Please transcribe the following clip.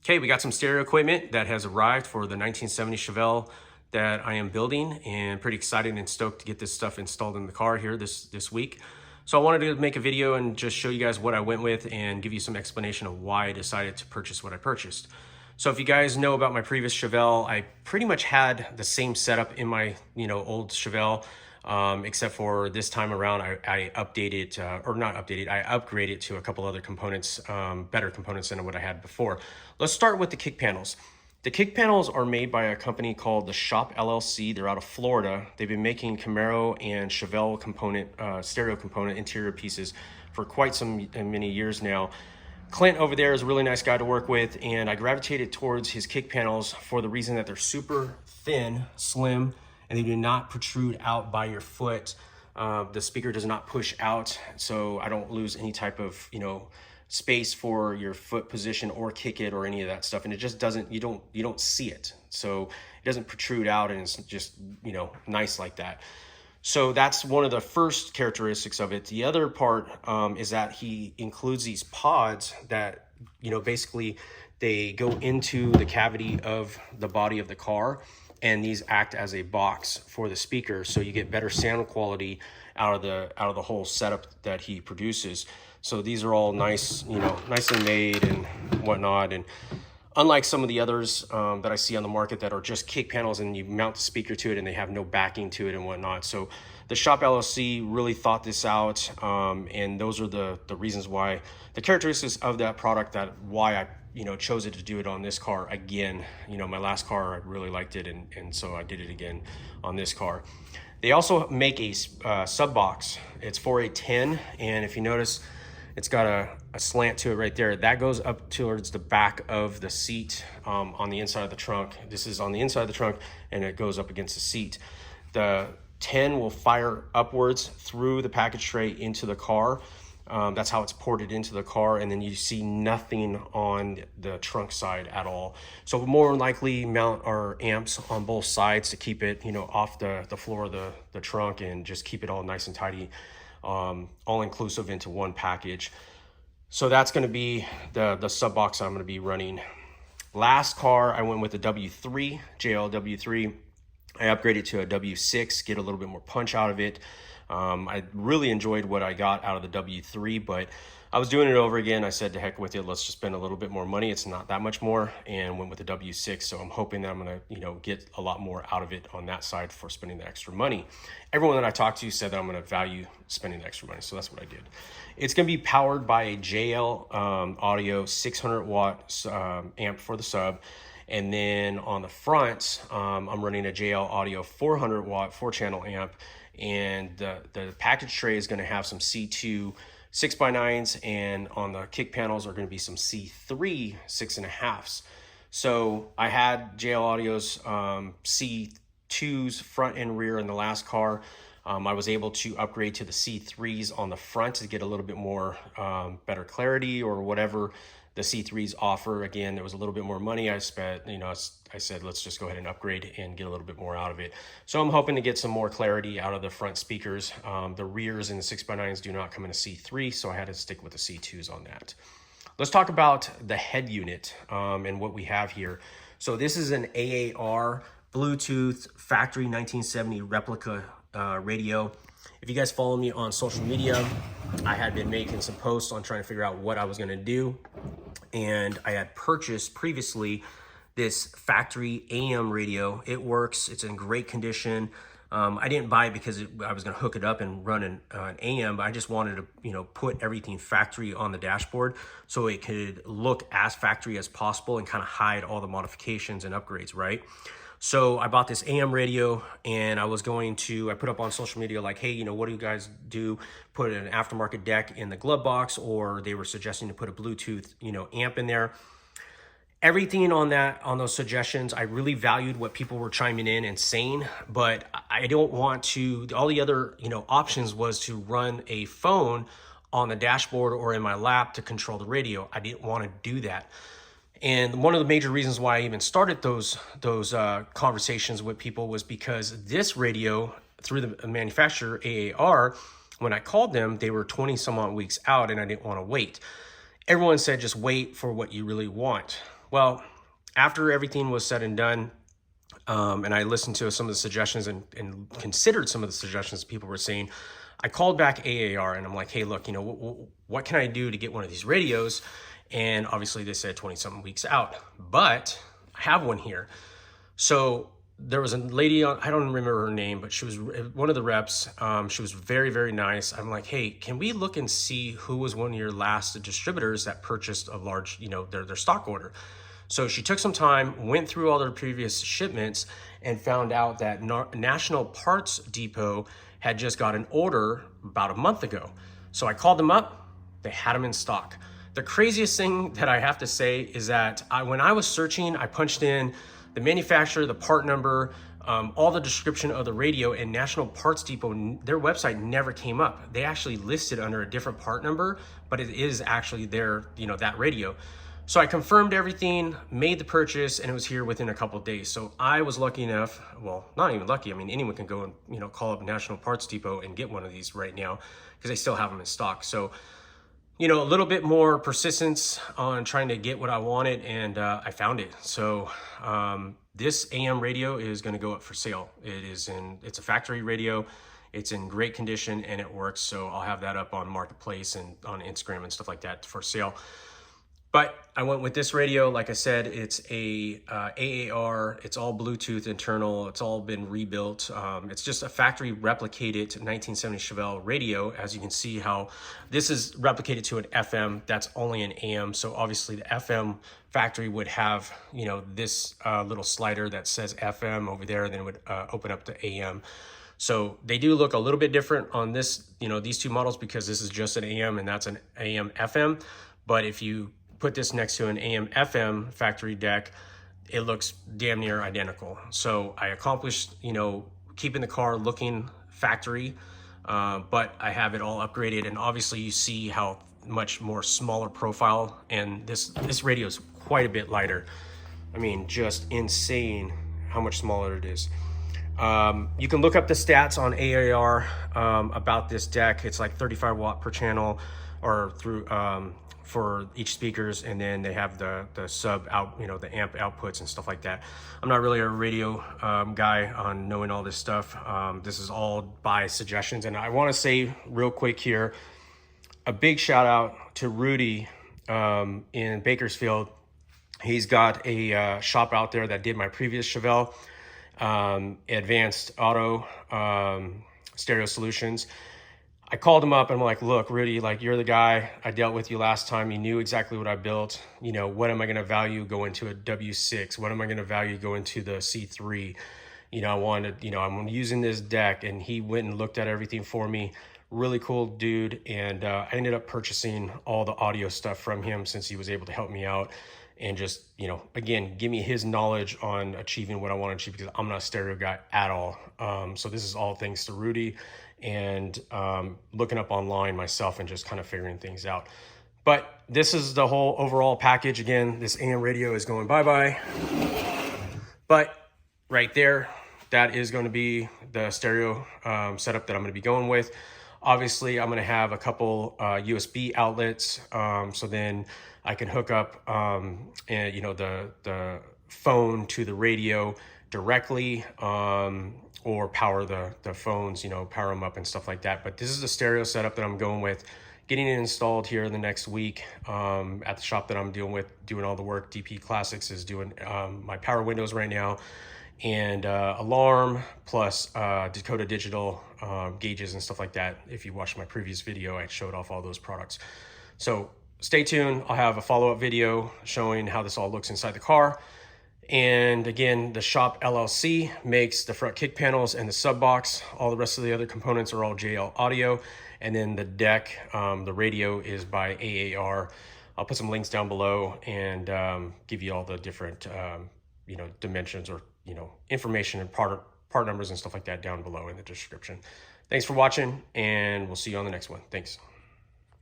Okay, we got some stereo equipment that has arrived for the 1970 Chevelle that I am building, and pretty excited and stoked to get this stuff installed in the car here this week. So I wanted to make a video and just show you guys what I went with and give you some explanation of why I decided to purchase what I purchased. So if you guys know about my previous Chevelle, I pretty much had the same setup in my old Chevelle, except for this time around I updated, or not updated, I upgraded to a couple other components, better components than what I had before. Let's start with the kick panels. The kick panels are made by a company called the Shop LLC. They're out of Florida. They've been making Camaro and Chevelle component, stereo component interior pieces for quite many years now. Clint over there is a really nice guy to work with, and I gravitated towards his kick panels for the reason that they're super thin, slim, and they do not protrude out by your foot. The speaker does not push out, so I don't lose any type of space for your foot position or kick it or any of that stuff, and it just doesn't, you don't see it, so it doesn't protrude out, and it's just nice like that. So that's one of the first characteristics of it. The other part is that he includes these pods that, basically they go into the cavity of the body of the car, and these act as a box for the speaker. So you get better sound quality out of the whole setup that he produces. So these are all nice, nicely made and whatnot. And unlike some of the others that I see on the market that are just kick panels and you mount the speaker to it and they have no backing to it and whatnot. So the Shop LLC really thought this out, and those are the reasons why, the characteristics of that product, that why I chose it to do it on this car again. My last car, I really liked it, and so I did it again on this car. They also make a sub box. It's for a 10, and if you notice, it's got a slant to it right there. That goes up towards the back of the seat on the inside of the trunk. This is on the inside of the trunk, and it goes up against the seat. The 10 will fire upwards through the package tray into the car. That's how it's ported into the car, and then you see nothing on the trunk side at all. So we'll more than likely mount our amps on both sides to keep it off the floor of the trunk, and just keep it all nice and tidy, all inclusive into one package. So that's going to be the sub box I'm going to be running. Last car, I went with the W3, JL W3. I upgraded to a W6, get a little bit more punch out of it. I really enjoyed what I got out of the W3, but I was doing it over again. I said, to heck with it, let's just spend a little bit more money. It's not that much more, and went with the W6. So I'm hoping that I'm going to, get a lot more out of it on that side for spending the extra money. Everyone that I talked to said that I'm going to value spending the extra money. So that's what I did. It's going to be powered by a JL Audio 600 watt amp for the sub. And then on the front, I'm running a JL Audio 400 watt 4-channel amp. And the package tray is going to have some C2 6x9s, and on the kick panels are going to be some C3 6.5s. So I had JL Audio's C2s front and rear in the last car. I was able to upgrade to the C3s on the front to get a little bit more better clarity, or whatever the C3s offer. Again, there was a little bit more money I spent. I said, let's just go ahead and upgrade and get a little bit more out of it. So I'm hoping to get some more clarity out of the front speakers. The rears and the 6x9s do not come in a C3, so I had to stick with the C2s on that. Let's talk about the head unit and what we have here. So this is an AAR Bluetooth factory 1970 replica radio. If you guys follow me on social media, I had been making some posts on trying to figure out what I was going to do, and I had purchased previously this factory AM radio. It works. It's in great condition. I didn't buy it because I was going to hook it up and run an AM, but I just wanted to put everything factory on the dashboard so it could look as factory as possible and kind of hide all the modifications and upgrades, right? So I bought this AM radio, and I put up on social media like, hey, what do you guys do? Put an aftermarket deck in the glove box, or they were suggesting to put a Bluetooth, amp in there. Everything on those suggestions, I really valued what people were chiming in and saying, but I don't want to, all the other, options was to run a phone on the dashboard or in my lap to control the radio. I didn't want to do that. And one of the major reasons why I even started those conversations with people was because this radio, through the manufacturer AAR, when I called them, they were 20 some odd weeks out, and I didn't want to wait. Everyone said just wait for what you really want. Well, after everything was said and done, and I listened to some of the suggestions and considered some of the suggestions people were saying, I called back AAR and I'm like, hey, look, what can I do to get one of these radios? And obviously they said 20 something weeks out, but I have one here. So there was a lady on, I don't remember her name, but she was one of the reps. She was very, very nice. I'm like, hey, can we look and see who was one of your last distributors that purchased a large, their stock order? So she took some time, went through all their previous shipments, and found out that National Parts Depot had just got an order about a month ago. So I called them up, they had them in stock. The craziest thing that I have to say is that when I was searching, I punched in the manufacturer, the part number, all the description of the radio, and National Parts Depot, their website never came up. They actually listed under a different part number, but it is actually their, that radio. So I confirmed everything, made the purchase, and it was here within a couple of days. So I was lucky enough, well, not even lucky. I mean, anyone can go and, call up National Parts Depot and get one of these right now because they still have them in stock. So, a little bit more persistence on trying to get what I wanted, and I found it. So this AM radio is going to go up for sale. It's a factory radio. It's in great condition and it works. So I'll have that up on Marketplace and on Instagram and stuff like that for sale. But I went with this radio. Like I said, it's a AAR. It's all Bluetooth internal. It's all been rebuilt. It's just a factory replicated 1970 Chevelle radio. As you can see how this is replicated to an FM. That's only an AM. So obviously the FM factory would have, this little slider that says FM over there, and then it would open up to AM. So they do look a little bit different on this, these two models, because this is just an AM and that's an AM FM. But if you put this next to an AM FM factory deck, it looks damn near identical. So I accomplished, keeping the car looking factory, but I have it all upgraded. And obviously you see how much more smaller profile, and this radio is quite a bit lighter. I mean, just insane how much smaller it is. You can look up the stats on AAR about this deck. It's like 35 watt per channel, or through for each speakers, and then they have the sub out, the amp outputs and stuff like that. I'm not really a radio guy on knowing all this stuff. This is all by suggestions. And I want to say real quick here, a big shout out to Rudy in Bakersfield. He's got a shop out there that did my previous Chevelle, Advanced Auto Stereo Solutions. I called him up and I'm like, look, Rudy, you're the guy I dealt with you last time. You knew exactly what I built. What am I going to value go into a W6? What am I going to value go into the C3? I'm using this deck, and he went and looked at everything for me. Really cool dude. And I ended up purchasing all the audio stuff from him, since he was able to help me out and just, again, give me his knowledge on achieving what I want to achieve, because I'm not a stereo guy at all. So this is all thanks to Rudy and looking up online myself and just kind of figuring things out. But this is the whole overall package. Again, this AM radio is going bye-bye. But right there, that is going to be the stereo setup that I'm going to be going with. Obviously, I'm going to have a couple USB outlets, so then I can hook up the phone to the radio directly, or power the phones, power them up and stuff like that. But this is the stereo setup that I'm going with, getting it installed here in the next week at the shop that I'm dealing with, doing all the work. DP Classics is doing my power windows right now, and alarm, plus Dakota Digital gauges and stuff like that. If you watched my previous video, I showed off all those products. So stay tuned. I'll have a follow-up video showing how this all looks inside the car. And again, the Shop LLC makes the front kick panels and the sub box. All the rest of the other components are all JL Audio. And then the deck, the radio, is by AAR. I'll put some links down below and give you all the different dimensions, or information and part numbers and stuff like that down below in the description. Thanks for watching, and we'll see you on the next one. Thanks.